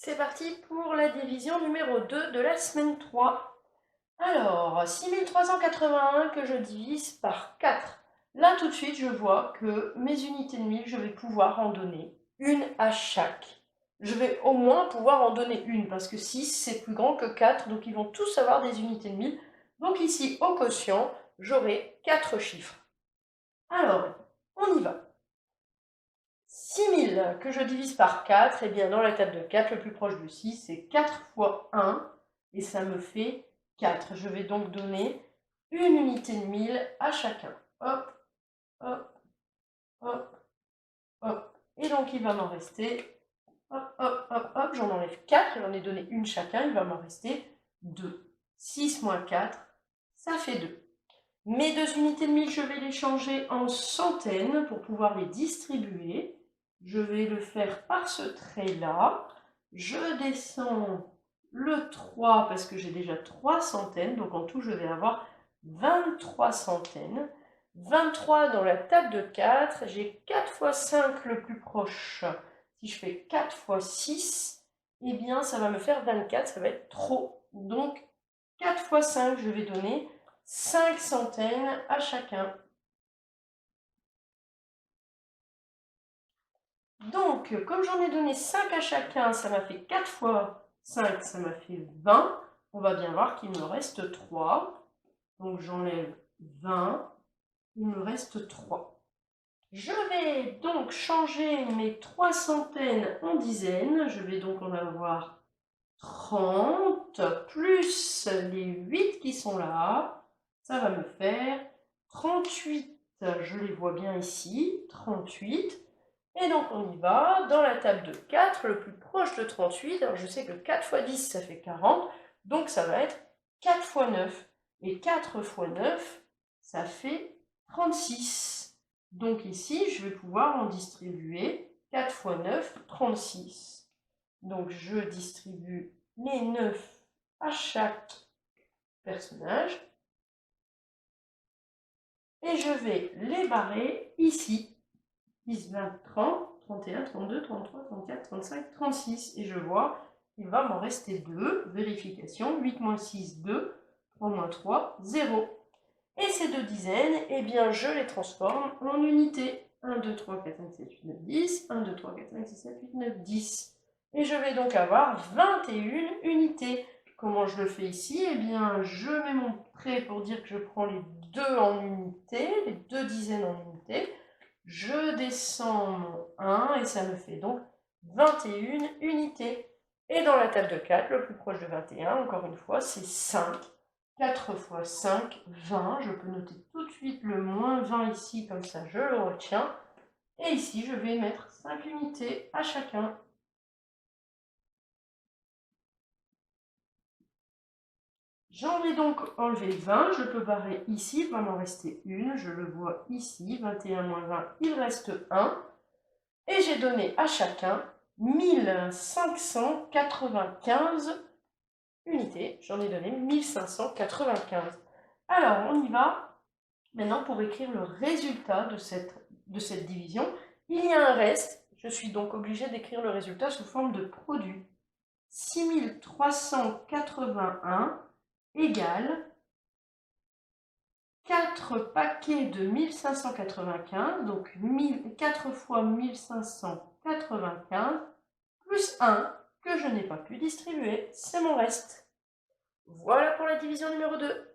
C'est parti pour la division numéro 2 de la semaine 3. Alors, 6381 que je divise par 4. Là, tout de suite, je vois que mes unités de 1000, je vais pouvoir en donner une à chaque. Je vais au moins pouvoir en donner une, parce que 6, c'est plus grand que 4, donc ils vont tous avoir des unités de 1000. Donc ici, au quotient, j'aurai 4 chiffres. Alors, on y va. 6000 que je divise par 4, et bien dans la table de 4, le plus proche de 6, c'est 4 fois 1, et ça me fait 4. Je vais donc donner une unité de 1000 à chacun. Hop, hop, hop, hop. Et donc il va m'en rester, hop, hop, hop, hop, j'en enlève 4, j'en ai donné une chacun, il va m'en rester 2. 6 moins 4, ça fait 2. Mes deux unités de 1000, je vais les changer en centaines pour pouvoir les distribuer. Je vais le faire par ce trait-là. Je descends le 3 parce que j'ai déjà 3 centaines. Donc en tout, je vais avoir 23 centaines. 23 dans la table de 4. J'ai 4 fois 5 le plus proche. Si je fais 4 fois 6, eh bien ça va me faire 24. Ça va être trop. Donc 4 fois 5, je vais donner 5 centaines à chacun. Donc, comme j'en ai donné 5 à chacun, ça m'a fait 4 fois 5, ça m'a fait 20. On va bien voir qu'il me reste 3. Donc, j'enlève 20. Il me reste 3. Je vais donc changer mes 3 centaines en dizaines. Je vais donc en avoir 30, plus les 8 qui sont là. Ça va me faire 38. Je les vois bien ici, 38. Et donc on y va, dans la table de 4, le plus proche de 38, alors je sais que 4 fois 10, ça fait 40, donc ça va être 4 fois 9. Et 4 fois 9, ça fait 36. Donc ici, je vais pouvoir en distribuer 4 fois 9, 36. Donc je distribue les 9 à chaque personnage. Et je vais les barrer ici. 10, 20, 30, 31, 32, 33, 34, 35, 36. Et je vois qu'il va m'en rester 2. Vérification, 8 moins 6, 2. 3 moins 3, 0. Et ces deux dizaines, eh bien, je les transforme en unités. 1, 2, 3, 4, 5, 7, 8, 9, 10. 1, 2, 3, 4, 5, 6, 7, 8, 9, 10. Et je vais donc avoir 21 unités. Comment je le fais ici? Eh bien, je mets mon trait pour dire que je prends les deux en unités, les deux dizaines en unités. Je descends mon 1 et ça me fait donc 21 unités. Et dans la table de 4, le plus proche de 21, encore une fois, c'est 5. 4 fois 5, 20. Je peux noter tout de suite le moins 20 ici, comme ça je le retiens. Et ici, je vais mettre 5 unités à chacun. J'en ai donc enlevé 20, je peux barrer ici, il va m'en rester une, je le vois ici, 21 moins 20, il reste 1. Et j'ai donné à chacun 1595 unités. J'en ai donné 1595. Alors, on y va maintenant pour écrire le résultat de cette division. Il y a un reste. Je suis donc obligée d'écrire le résultat sous forme de produit. 6381 égale 4 paquets de 1595, donc 4 fois 1595, plus 1 que je n'ai pas pu distribuer. C'est mon reste. Voilà pour la division numéro 2.